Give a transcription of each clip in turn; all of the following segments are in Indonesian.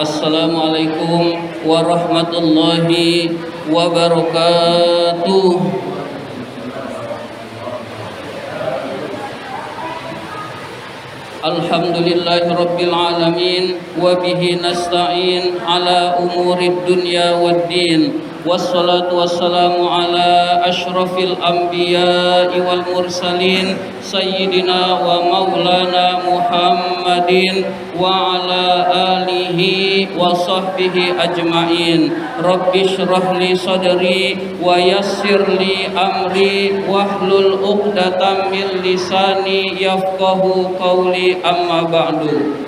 Assalamualaikum warahmatullahi wabarakatuh. Alhamdulillahi rabbil alamin wa bihi nasta'in ala umurid dunya waddin. Wassalatu wassalamu ala ashrafil anbiya'i wal mursalin sayyidina wa maulana Muhammadin wa ala alihi wa sahbihi ajma'in. Rabbi shrah li sadri wa yassir li amri wahlul 'uqdatam min lisani yafqahu qawli, amma ba'du.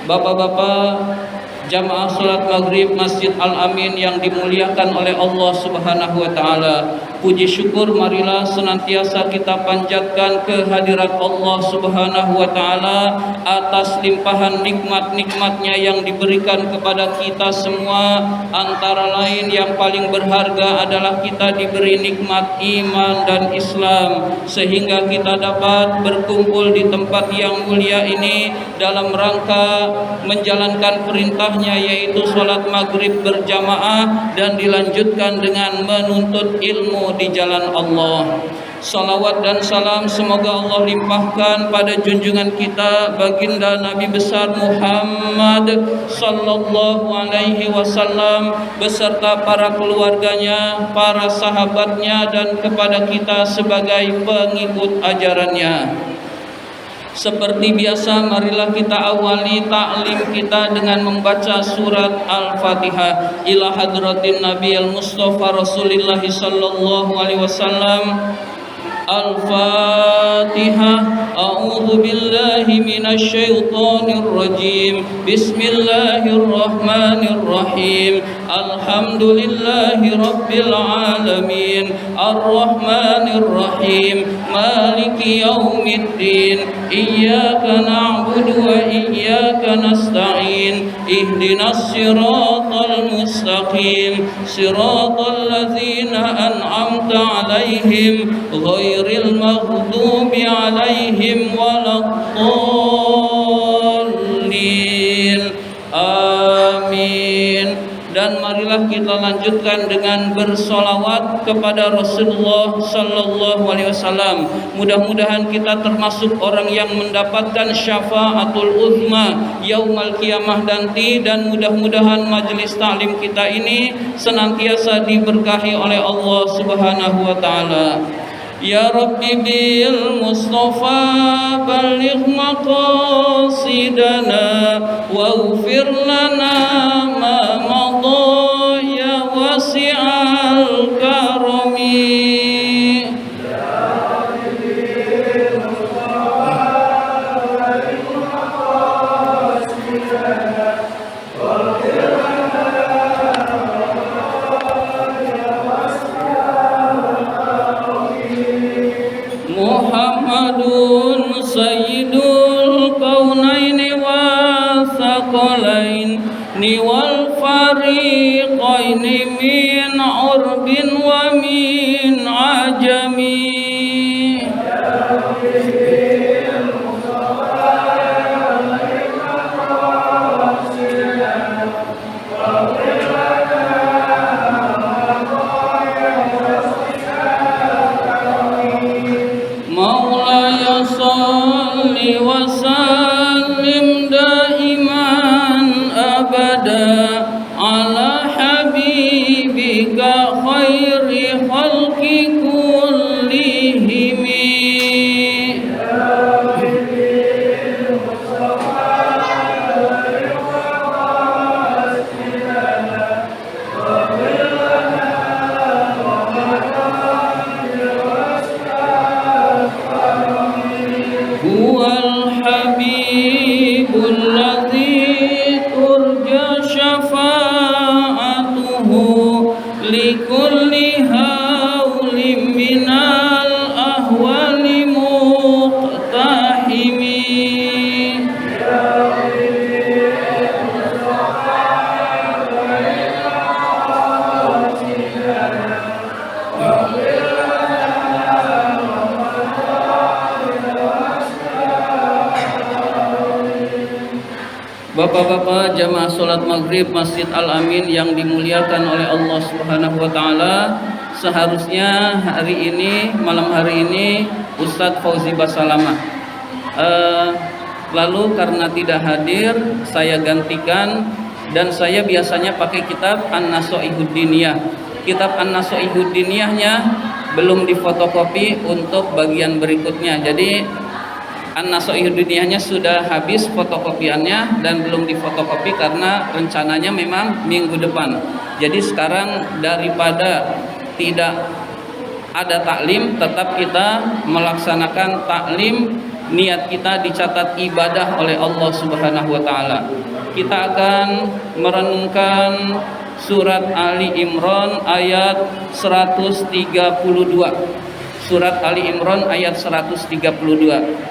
Bapak-bapak jamaah salat maghrib Masjid Al-Amin yang dimuliakan oleh Allah Subhanahu wa taala, puji syukur marilah senantiasa kita panjatkan kehadirat Allah Subhanahu wa taala atas limpahan nikmat-nikmatnya yang diberikan kepada kita semua. Antara lain yang paling berharga adalah kita diberi nikmat iman dan Islam, sehingga kita dapat berkumpul di tempat yang mulia ini dalam rangka menjalankan perintahnya, yaitu sholat maghrib berjamaah dan dilanjutkan dengan menuntut ilmu di jalan Allah. Salawat dan salam semoga Allah limpahkan pada junjungan kita baginda Nabi besar Muhammad sallallahu alaihi wasallam beserta para keluarganya, para sahabatnya, dan kepada kita sebagai pengikut ajarannya. Seperti biasa, marilah kita awali ta'lim kita dengan membaca surat Al-Fatihah. Ila hadratin Nabi al-Mustafa Rasulullah sallallahu alaihi wasallam. Al-Fatihah. A'udzu billahi minasy syaithanir rajim. Bismillahirrahmanirrahim. Alhamdulillahi rabbil alamin. Arrahmanir rahim. Maliki yaumiddin. Iyyaka na'budu wa iyyaka nasta'in. Ihdinas siratal mustaqim. Siratal ladzina an'amta 'alaihim ghairil maghdubi 'alaihim waladdallin. Amin. Dan marilah kita lanjutkan dengan bersolawat kepada Rasulullah sallallahu alaihi wasallam. Mudah-mudahan kita termasuk orang yang mendapatkan syafaatul uzma yaumal qiyamah nanti, dan mudah-mudahan majelis taklim kita ini senantiasa diberkahi oleh Allah Subhanahu wa taala. Ya Rabbi bil Mustafa balligh maqasidana waghfir lana ma madha ya wasi'al karami. Muhammadun sayyidul kaunaini wa thaqalaini wal fariqaini min urbin wa min ajami. Wasallim daiman abada ala habibika khairi khalqi kullihim. Huwal Bapak-bapak jamaah salat maghrib Masjid Al-Amin yang dimuliakan oleh Allah Subhanahu wa taala, seharusnya hari ini, malam hari ini Ustadz Fauzi Basalamah. Lalu karena tidak hadir, saya gantikan, dan saya biasanya pakai kitab An-Nasoihud Diniyah. Kitab An-Nasoihud Diniyahnya belum difotokopi untuk bagian berikutnya. Jadi An-Nasoihud Diniyahnya sudah habis fotokopiannya dan belum difotokopi karena rencananya memang minggu depan. Jadi sekarang daripada tidak ada taklim, tetap kita melaksanakan taklim. Niat kita dicatat ibadah oleh Allah Subhanahu wa taala. Kita akan merenungkan surat Ali Imran ayat 132. Surat Ali Imran ayat 132.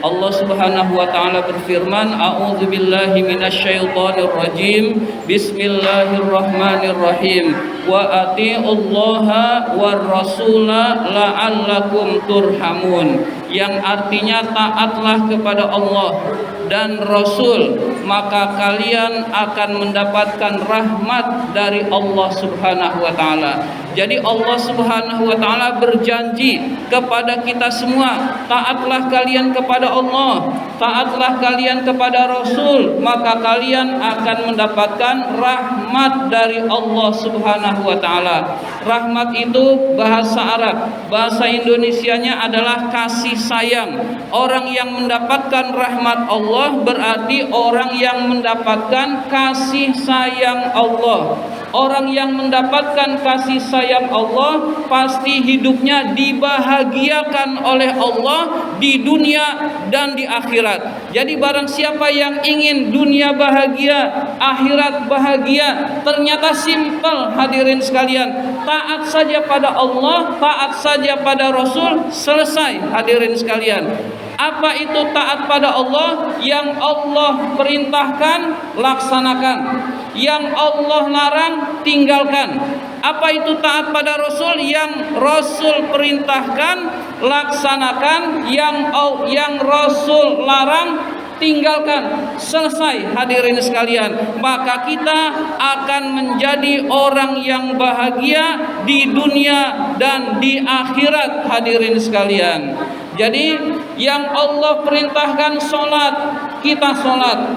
Allah Subhanahu wa taala berfirman, A'udzubillahi minasyaitonir rajim. Bismillahirrahmanirrahim. Wa atiullaha war rasula la'allakum turhamun. Yang artinya taatlah kepada Allah dan Rasul, maka kalian akan mendapatkan rahmat dari Allah Subhanahu wa taala. Jadi Allah Subhanahu wa taala berjanji kepada kita semua, taatlah kalian kepada Allah, taatlah kalian kepada Rasul, maka kalian akan mendapatkan rahmat dari Allah Subhanahu wa taala. Rahmat itu bahasa Arab, bahasa Indonesianya adalah kasih sayang. Orang yang mendapatkan rahmat Allah berarti orang yang mendapatkan kasih sayang Allah. Orang yang mendapatkan kasih sayang Allah pasti hidupnya dibahagiakan oleh Allah di dunia dan di akhirat. Jadi barang siapa yang ingin dunia bahagia, akhirat bahagia, ternyata simpel hadirin sekalian. Taat saja pada Allah, taat saja pada Rasul, selesai hadirin sekalian. Apa itu taat pada Allah? Yang Allah perintahkan, laksanakan. Yang Allah larang, tinggalkan. Apa itu taat pada Rasul? Yang Rasul perintahkan, laksanakan. Yang Rasul larang, tinggalkan. Selesai hadirin sekalian. Maka kita akan menjadi orang yang bahagia di dunia dan di akhirat hadirin sekalian. Jadi yang Allah perintahkan sholat, kita sholat.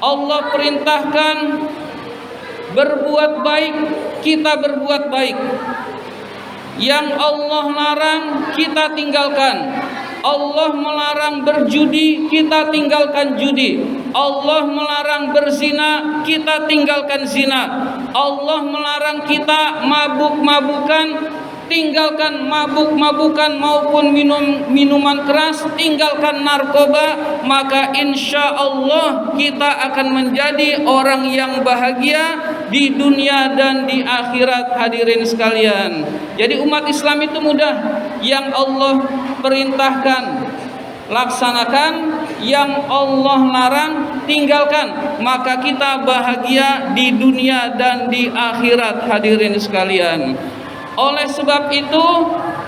Allah perintahkan berbuat baik, kita berbuat baik. Yang Allah larang, kita tinggalkan. Allah melarang berjudi, kita tinggalkan judi. Allah melarang berzina, kita tinggalkan zina. Allah melarang kita mabuk-mabukan, tinggalkan mabuk-mabukan maupun minuman keras, tinggalkan narkoba, maka insya Allah kita akan menjadi orang yang bahagia di dunia dan di akhirat hadirin sekalian. Jadi umat Islam itu mudah, yang Allah perintahkan laksanakan, yang Allah larang tinggalkan, maka kita bahagia di dunia dan di akhirat hadirin sekalian. Oleh sebab itu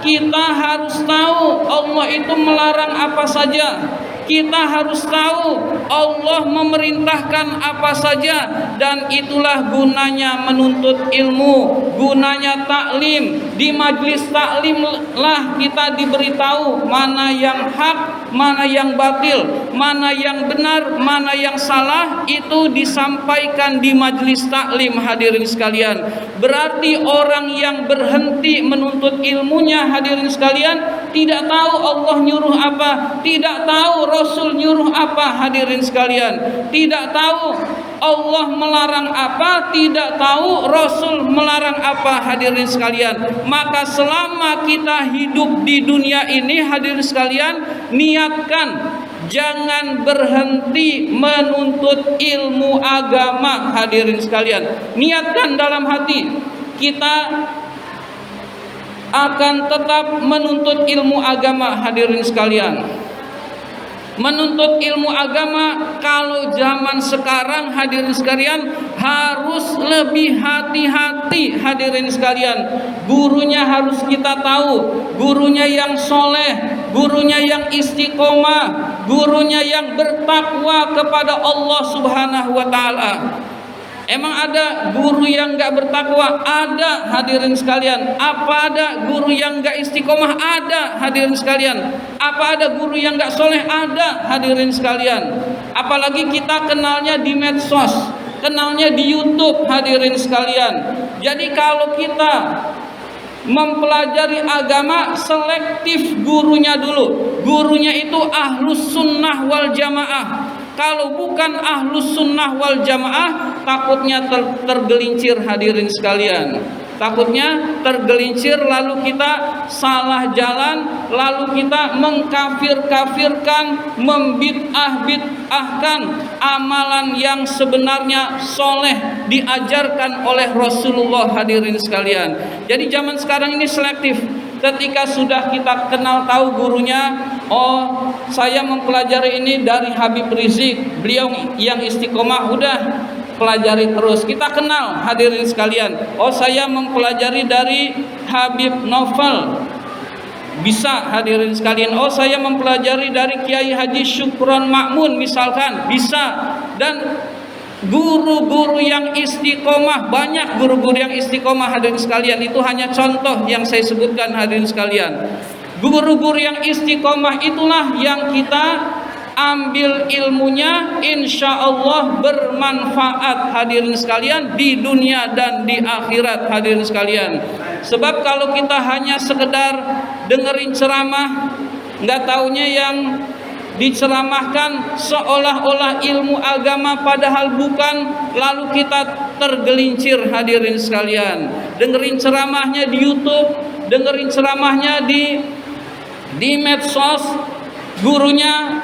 kita harus tahu Allah itu melarang apa saja. Kita harus tahu Allah memerintahkan apa saja, dan itulah gunanya menuntut ilmu, gunanya taklim. Di majlis taklim lah kita diberitahu mana yang hak, mana yang batil, mana yang benar, mana yang salah, itu disampaikan di majlis taklim hadirin sekalian. Berarti orang yang berhenti menuntut ilmunya hadirin sekalian tidak tahu Allah nyuruh apa, tidak tahu Rasul nyuruh apa hadirin sekalian, tidak tahu Allah melarang apa, tidak tahu Rasul melarang apa hadirin sekalian. Maka selama kita hidup di dunia ini hadirin sekalian, niatkan jangan berhenti menuntut ilmu agama hadirin sekalian. Niatkan dalam hati kita akan tetap menuntut ilmu agama hadirin sekalian. Menuntut ilmu agama kalau zaman sekarang hadirin sekalian harus lebih hati-hati hadirin sekalian. Gurunya harus kita tahu, gurunya yang soleh, gurunya yang istiqomah, gurunya yang bertakwa kepada Allah Subhanahu wa taala. Emang ada guru yang gak bertakwa? Ada, hadirin sekalian. Apa ada guru yang gak istiqomah? Ada, hadirin sekalian. Apa ada guru yang gak soleh? Ada, hadirin sekalian. Apalagi kita kenalnya di medsos, kenalnya di YouTube, hadirin sekalian. Jadi kalau kita mempelajari agama, selektif gurunya dulu. Gurunya itu ahlus sunnah wal jamaah. Kalau bukan ahlus sunnah wal jamaah, takutnya tergelincir, hadirin sekalian. Takutnya tergelincir, lalu kita salah jalan, lalu kita mengkafir-kafirkan, membid'ah-bid'ahkan amalan yang sebenarnya soleh diajarkan oleh Rasulullah, hadirin sekalian. Jadi zaman sekarang ini selektif. Ketika sudah kita kenal tahu gurunya, oh saya mempelajari ini dari Habib Rizik, beliau yang istiqomah, udah pelajari terus. Kita kenal, hadirin sekalian, oh saya mempelajari dari Habib Novel, bisa, hadirin sekalian. Oh saya mempelajari dari Kiai Haji Syukron Ma'mun misalkan, bisa. Dan guru-guru yang istiqomah, banyak guru-guru yang istiqomah, hadirin sekalian. Itu hanya contoh yang saya sebutkan, hadirin sekalian. Guru-guru yang istiqomah itulah yang kita ambil ilmunya, insya Allah bermanfaat, hadirin sekalian, di dunia dan di akhirat, hadirin sekalian. Sebab kalau kita hanya sekedar dengerin ceramah, nggak taunya yang diceramahkan seolah-olah ilmu agama padahal bukan, lalu kita tergelincir, hadirin sekalian. Dengerin ceramahnya di YouTube, dengerin ceramahnya di medsos, gurunya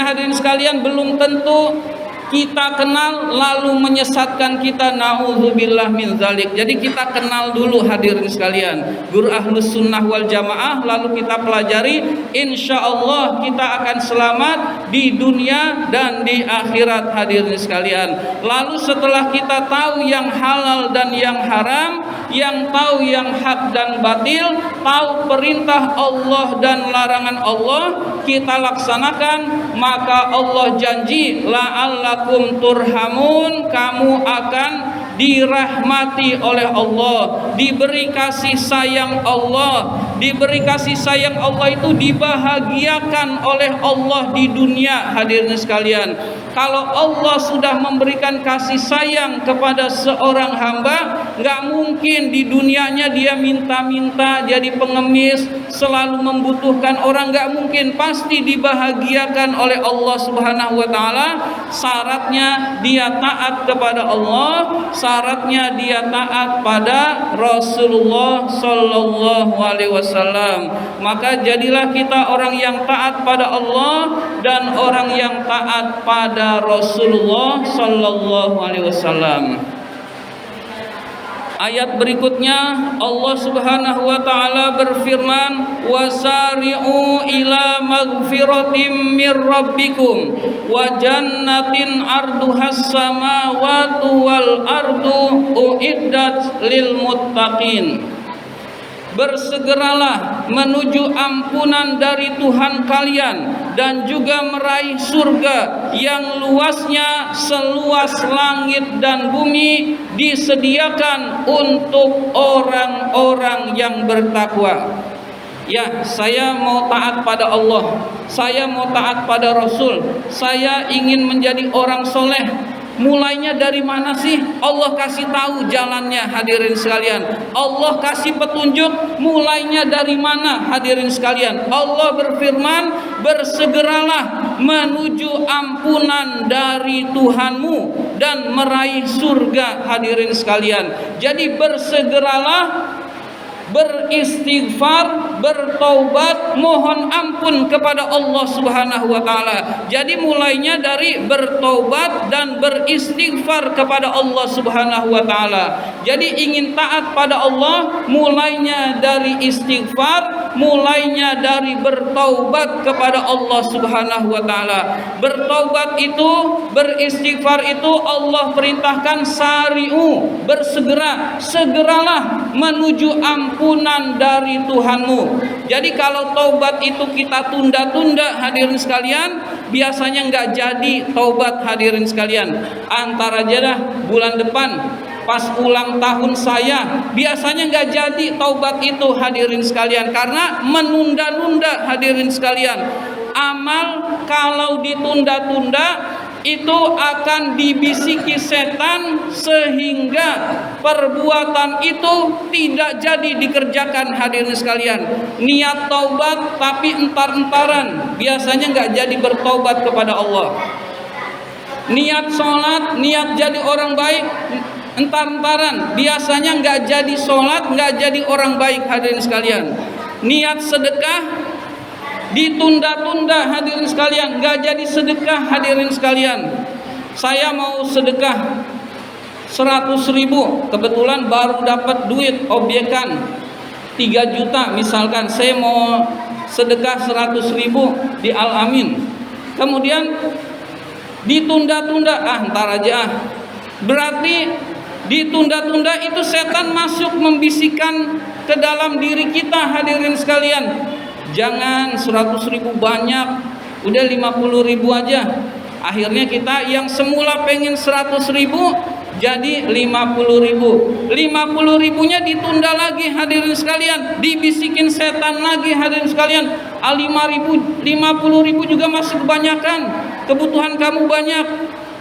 hadirin sekalian belum tentu kita kenal, lalu menyesatkan kita, naudzubillah min zalik. Jadi kita kenal dulu, hadirin sekalian, guru ahlus sunnah wal jamaah, lalu kita pelajari, insya Allah kita akan selamat di dunia dan di akhirat, hadirin sekalian. Lalu setelah kita tahu yang halal dan yang haram, yang tahu yang hak dan batil, tahu perintah Allah dan larangan Allah, kita laksanakan, maka Allah janji la'allakum turhamun, kamu akan dirahmati oleh Allah, diberi kasih sayang Allah. Diberi kasih sayang Allah itu dibahagiakan oleh Allah di dunia, hadirin sekalian. Kalau Allah sudah memberikan kasih sayang kepada seorang hamba, nggak mungkin di dunianya dia minta-minta, jadi pengemis, selalu membutuhkan orang, nggak mungkin. Pasti dibahagiakan oleh Allah Subhanahu wa taala. Syaratnya dia taat kepada Allah, syaratnya dia taat pada Rasulullah sallallahu alaihi wasallam. Maka jadilah kita orang yang taat pada Allah dan orang yang taat pada Rasulullah sallallahu alaihi wasallam. Ayat berikutnya Allah Subhanahu wa taala berfirman, wasari'u ila magfiratim mir rabbikum wa jannatin arduhas samawati wal ardu uiddat lil muttaqin. Bersegeralah menuju ampunan dari Tuhan kalian dan juga meraih surga yang luasnya seluas langit dan bumi, disediakan untuk orang-orang yang bertakwa. Ya, saya mau taat pada Allah, saya mau taat pada Rasul, saya ingin menjadi orang soleh. Mulainya dari mana sih? Allah kasih tahu jalannya, hadirin sekalian. Allah kasih petunjuk, mulainya dari mana, hadirin sekalian? Allah berfirman, bersegeralah menuju ampunan dari Tuhanmu dan meraih surga, hadirin sekalian. Jadi bersegeralah beristighfar, bertaubat, mohon ampun kepada Allah Subhanahu wa taala. Jadi mulainya dari bertaubat dan beristighfar kepada Allah Subhanahu wa taala. Jadi ingin taat pada Allah, mulainya dari istighfar, mulainya dari bertaubat kepada Allah Subhanahu wa taala. Bertaubat itu, beristighfar itu Allah perintahkan sari'u, segeralah menuju ampunan dari Tuhanmu. Jadi kalau taubat itu kita tunda-tunda, hadirin sekalian, biasanya nggak jadi taubat, hadirin sekalian. Antar aja dah bulan depan pas ulang tahun saya, biasanya nggak jadi taubat itu, hadirin sekalian, karena menunda-nunda, hadirin sekalian. Amal kalau ditunda-tunda itu akan dibisiki setan sehingga perbuatan itu tidak jadi dikerjakan, hadirin sekalian. Niat taubat tapi entar-entaran, biasanya nggak jadi bertaubat kepada Allah. Niat sholat, niat jadi orang baik, entar-entaran, biasanya nggak jadi sholat, nggak jadi orang baik, hadirin sekalian. Niat sedekah ditunda-tunda, hadirin sekalian, nggak jadi sedekah, hadirin sekalian. Saya mau sedekah 100.000, kebetulan baru dapat duit obyekan 3 juta misalkan, saya mau sedekah 100.000 di Al-Amin, kemudian ditunda-tunda, ntar aja. Berarti ditunda-tunda itu setan masuk membisikkan ke dalam diri kita, hadirin sekalian. Jangan 100.000 banyak, udah 50.000 aja. Akhirnya kita yang semula pengen 100.000 jadi 50.000. 50.000-nya ditunda lagi, hadirin sekalian. Dibisikin setan lagi, hadirin sekalian. 50.000 juga masih kebanyakan. Kebutuhan kamu banyak.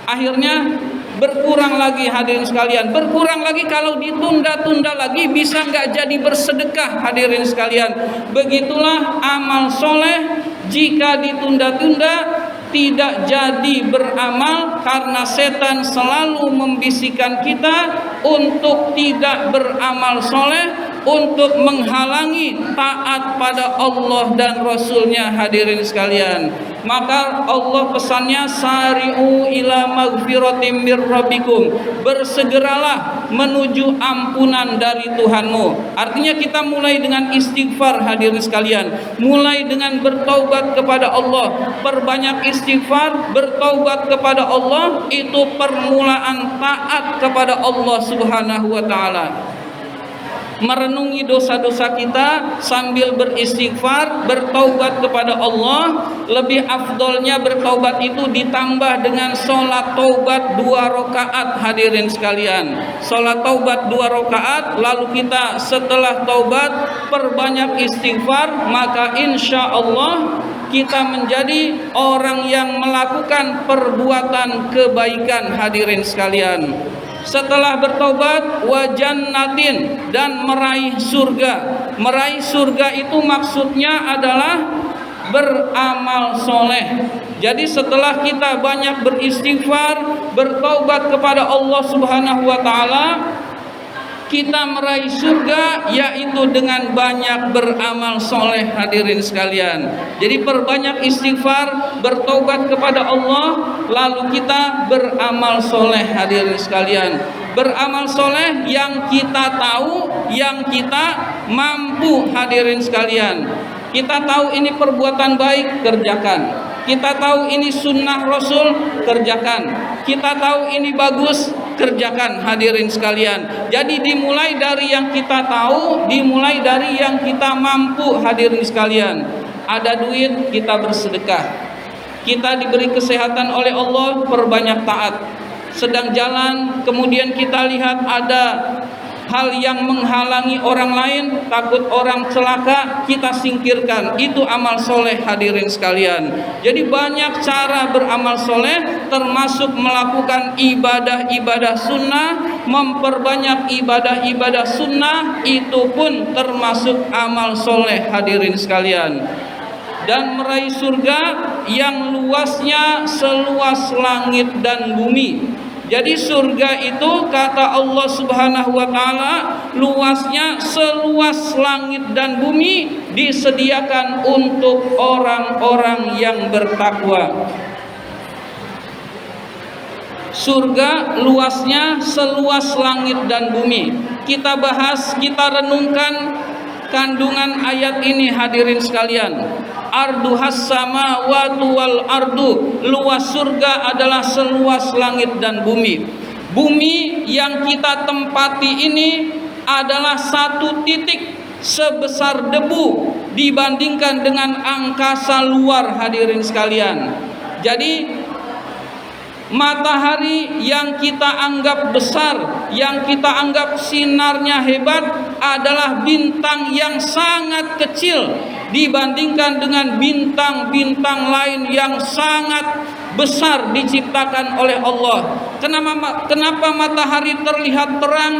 Akhirnya berkurang lagi, hadirin sekalian. Berkurang lagi, kalau ditunda-tunda lagi bisa nggak jadi bersedekah, hadirin sekalian. Begitulah amal soleh, jika ditunda-tunda tidak jadi beramal, karena setan selalu membisikkan kita untuk tidak beramal soleh, untuk menghalangi taat pada Allah dan Rasulnya, hadirin sekalian. Maka Allah pesannya sari'u ila magfiratim mir rabbikum, bersegeralah menuju ampunan dari Tuhanmu. Artinya kita mulai dengan istighfar, hadirin sekalian, mulai dengan bertaubat kepada Allah. Perbanyak istighfar, bertaubat kepada Allah, itu permulaan taat kepada Allah Subhanahu wa taala. Merenungi dosa-dosa kita sambil beristighfar, bertaubat kepada Allah. Lebih afdolnya bertaubat itu ditambah dengan sholat taubat 2 rakaat, hadirin sekalian. Sholat taubat 2 rakaat, lalu kita setelah taubat perbanyak istighfar, maka insya Allah kita menjadi orang yang melakukan perbuatan kebaikan, hadirin sekalian. Setelah bertobat, wa jannatin, dan meraih surga. Meraih surga itu maksudnya adalah beramal soleh. Jadi setelah kita banyak beristighfar, bertaubat kepada Allah Subhanahu wa taala, kita meraih surga yaitu dengan banyak beramal soleh, hadirin sekalian. Jadi perbanyak istighfar, bertobat kepada Allah, lalu kita beramal soleh, hadirin sekalian. Beramal soleh yang kita tahu, yang kita mampu, hadirin sekalian. Kita tahu ini perbuatan baik, kerjakan. Kita tahu ini sunnah Rasul, kerjakan. Kita tahu ini bagus, kerjakan, hadirin sekalian. Jadi dimulai dari yang kita tahu, dimulai dari yang kita mampu, hadirin sekalian. Ada duit, kita bersedekah. Kita diberi kesehatan oleh Allah, perbanyak taat. Sedang jalan, kemudian kita lihat ada hal yang menghalangi orang lain, takut orang celaka, kita singkirkan. Itu amal soleh, hadirin sekalian. Jadi banyak cara beramal soleh, termasuk melakukan ibadah-ibadah sunnah, memperbanyak ibadah-ibadah sunnah, itu pun termasuk amal soleh, hadirin sekalian. Dan meraih surga yang luasnya seluas langit dan bumi. Jadi surga itu kata Allah Subhanahu wa taala luasnya seluas langit dan bumi, disediakan untuk orang-orang yang bertakwa. Surga luasnya seluas langit dan bumi. Kita bahas, kita renungkan kandungan ayat ini hadirin sekalian. Arduhas samawati wal ardu, luas surga adalah seluas langit dan bumi. Bumi yang kita tempati ini adalah satu titik sebesar debu dibandingkan dengan angkasa luar hadirin sekalian. Jadi matahari yang kita anggap besar, yang kita anggap sinarnya hebat adalah bintang yang sangat kecil dibandingkan dengan bintang-bintang lain yang sangat besar diciptakan oleh Allah. Kenapa matahari terlihat terang?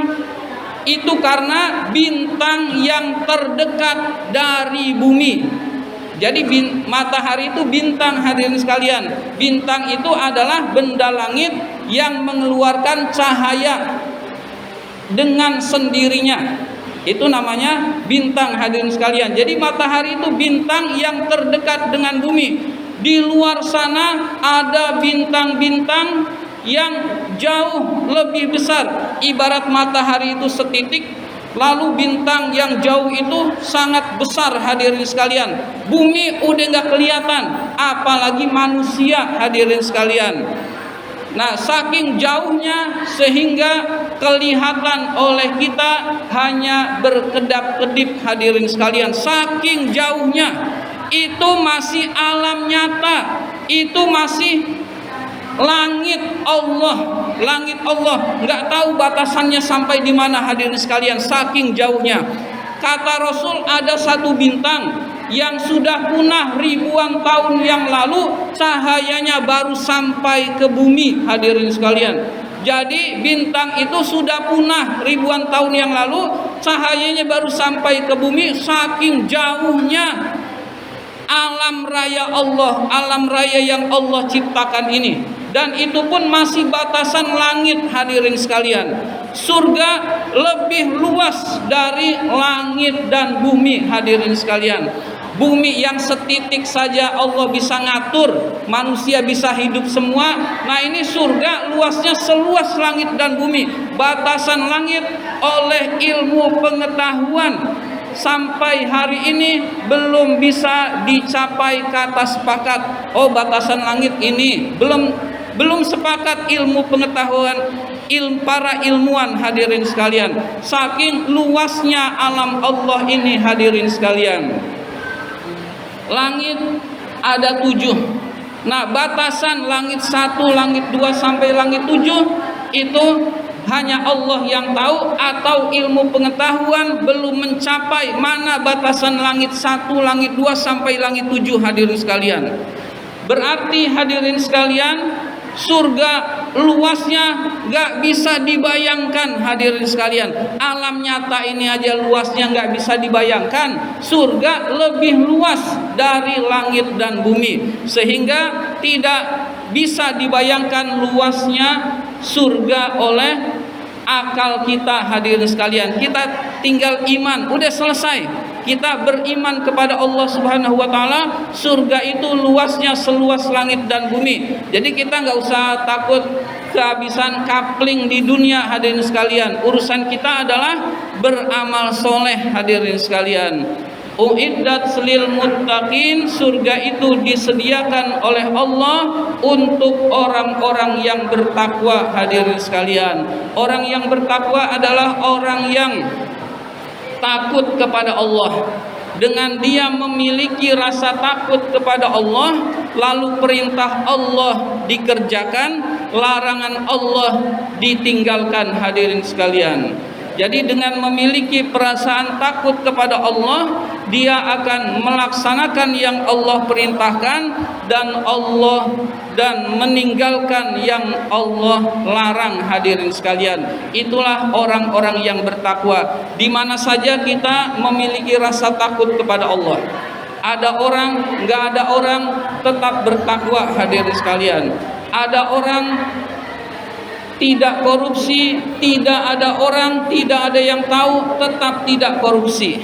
Itu karena bintang yang terdekat dari bumi. Jadi matahari itu bintang hadirin sekalian. Bintang itu adalah benda langit yang mengeluarkan cahaya dengan sendirinya. Itu namanya bintang hadirin sekalian. Jadi matahari itu bintang yang terdekat dengan bumi. Di luar sana ada bintang-bintang yang jauh lebih besar. Ibarat matahari itu setitik, lalu bintang yang jauh itu sangat besar hadirin sekalian. Bumi udah nggak kelihatan, apalagi manusia hadirin sekalian. Nah, saking jauhnya sehingga kelihatan oleh kita hanya berkedap-kedip hadirin sekalian. Saking jauhnya, itu masih alam nyata, itu masih langit Allah, nggak tahu batasannya sampai di mana hadirin sekalian, saking jauhnya. Kata Rasul, ada satu bintang yang sudah punah ribuan tahun yang lalu, cahayanya baru sampai ke bumi hadirin sekalian. Jadi bintang itu sudah punah ribuan tahun yang lalu, cahayanya baru sampai ke bumi, saking jauhnya alam raya Allah, alam raya yang Allah ciptakan ini. Dan itu pun masih batasan langit hadirin sekalian. Surga lebih luas dari langit dan bumi hadirin sekalian. Bumi yang setitik saja Allah bisa ngatur, manusia bisa hidup semua. Nah, ini surga luasnya seluas langit dan bumi. Batasan langit oleh ilmu pengetahuan sampai hari ini belum bisa dicapai kata sepakat. Oh, batasan langit ini belum sepakat ilmu pengetahuan para ilmuwan hadirin sekalian. Saking luasnya alam Allah ini hadirin sekalian. Langit ada 7. Nah, batasan langit 1, langit 2 sampai langit 7 itu hanya Allah yang tahu, atau ilmu pengetahuan belum mencapai mana batasan langit 1, langit 2 sampai langit 7 hadirin sekalian. Berarti hadirin sekalian, surga luasnya gak bisa dibayangkan hadirin sekalian. Alam nyata ini aja luasnya gak bisa dibayangkan, surga lebih luas dari langit dan bumi, sehingga tidak bisa dibayangkan luasnya surga oleh akal kita hadirin sekalian. Kita tinggal iman, udah selesai. Kita beriman kepada Allah Subhanahu wa taala, surga itu luasnya seluas langit dan bumi. Jadi kita nggak usah takut kehabisan kapling di dunia hadirin sekalian. Urusan kita adalah beramal soleh hadirin sekalian. Uiddat lil muttaqin, surga itu disediakan oleh Allah untuk orang-orang yang bertakwa hadirin sekalian. Orang yang bertakwa adalah orang yang takut kepada Allah. Dengan dia memiliki rasa takut kepada Allah, lalu perintah Allah dikerjakan, larangan Allah ditinggalkan hadirin sekalian. Jadi dengan memiliki perasaan takut kepada Allah, dia akan melaksanakan yang Allah perintahkan dan meninggalkan yang Allah larang hadirin sekalian. Itulah orang-orang yang bertakwa. Di mana saja kita memiliki rasa takut kepada Allah. Ada orang, nggak ada orang, tetap bertakwa hadirin sekalian. Ada orang tidak korupsi, tidak ada orang, tidak ada yang tahu, tetap tidak korupsi.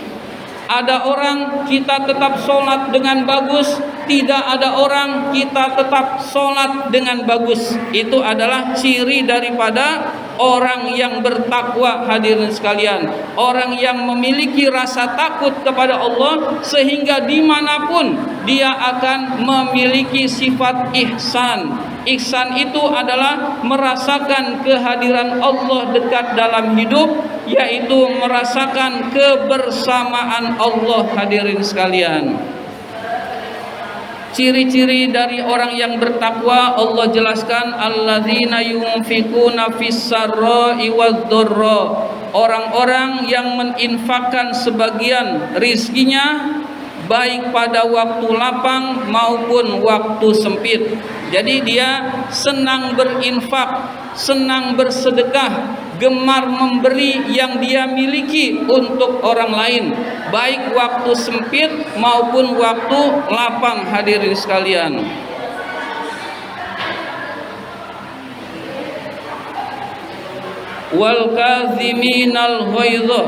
Ada orang, kita tetap sholat dengan bagus, tidak ada orang, kita tetap sholat dengan bagus. Itu adalah ciri daripada orang yang bertakwa hadirin sekalian, orang yang memiliki rasa takut kepada Allah sehingga dimanapun dia akan memiliki sifat ihsan. Ihsan itu adalah merasakan kehadiran Allah dekat dalam hidup, yaitu merasakan kebersamaan Allah hadirin sekalian. Ciri-ciri dari orang yang bertakwa Allah jelaskan, alladzina yunfikuna fis-sarra'i wadh-dharra, orang-orang yang menginfakkan sebagian rizkinya baik pada waktu lapang maupun waktu sempit. Jadi dia senang berinfak, senang bersedekah, gemar memberi yang dia miliki untuk orang lain, baik waktu sempit maupun waktu lapang hadirin sekalian. Wal kaziminal ghaidha,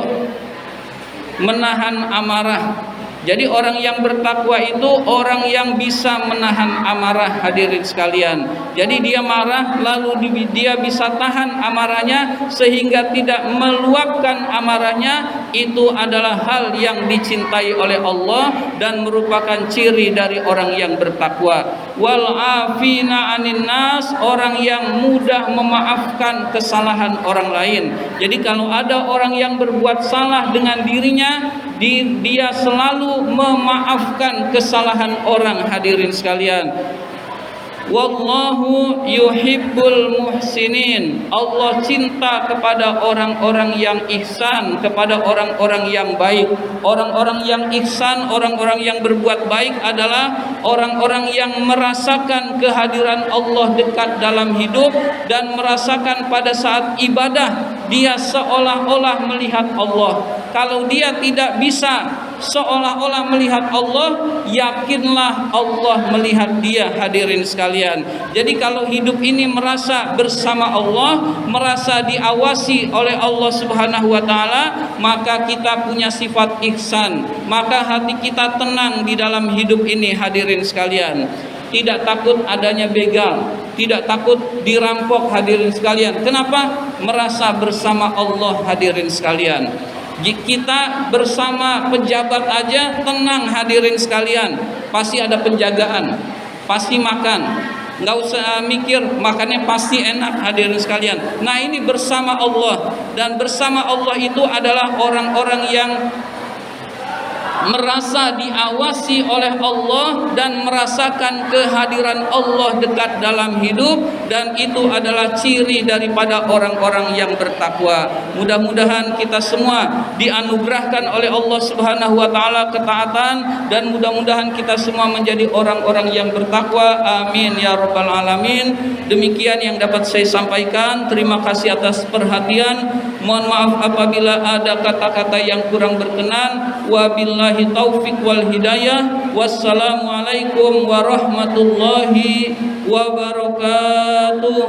menahan amarah. Jadi orang yang bertakwa itu orang yang bisa menahan amarah hadirin sekalian. Jadi dia marah lalu dia bisa tahan amarahnya sehingga tidak meluapkan amarahnya. Itu adalah hal yang dicintai oleh Allah dan merupakan ciri dari orang yang bertakwa. Wal afina anin nas, orang yang mudah memaafkan kesalahan orang lain. Jadi kalau ada orang yang berbuat salah dengan dirinya, dia selalu memaafkan kesalahan orang hadirin sekalian. Wallahu yuhibbul muhsinin, Allah cinta kepada orang-orang yang ihsan, kepada orang-orang yang baik. Orang-orang yang ihsan, orang-orang yang berbuat baik adalah orang-orang yang merasakan kehadiran Allah dekat dalam hidup dan merasakan pada saat ibadah dia seolah-olah melihat Allah. Kalau dia tidak bisa seolah-olah melihat Allah, yakinlah Allah melihat dia hadirin sekalian. Jadi kalau hidup ini merasa bersama Allah, merasa diawasi oleh Allah Subhanahu wa taala, maka kita punya sifat ihsan, maka hati kita tenang di dalam hidup ini hadirin sekalian. Tidak takut adanya begal, tidak takut dirampok hadirin sekalian. Kenapa? Merasa bersama Allah hadirin sekalian. Jika kita bersama pejabat aja tenang hadirin sekalian, pasti ada penjagaan, pasti makan, nggak usah mikir, makannya pasti enak hadirin sekalian. Nah ini bersama Allah, dan bersama Allah itu adalah orang-orang yang merasa diawasi oleh Allah dan merasakan kehadiran Allah dekat dalam hidup, dan itu adalah ciri daripada orang-orang yang bertakwa. Mudah-mudahan kita semua dianugerahkan oleh Allah Subhanahu wa taala ketaatan, dan mudah-mudahan kita semua menjadi orang-orang yang bertakwa. Amin ya rabbal alamin. Demikian yang dapat saya sampaikan. Terima kasih atas perhatian. Mohon maaf apabila ada kata-kata yang kurang berkenan. Wabillahi taufiq wal hidayah. Wassalamualaikum warahmatullahi wabarakatuh.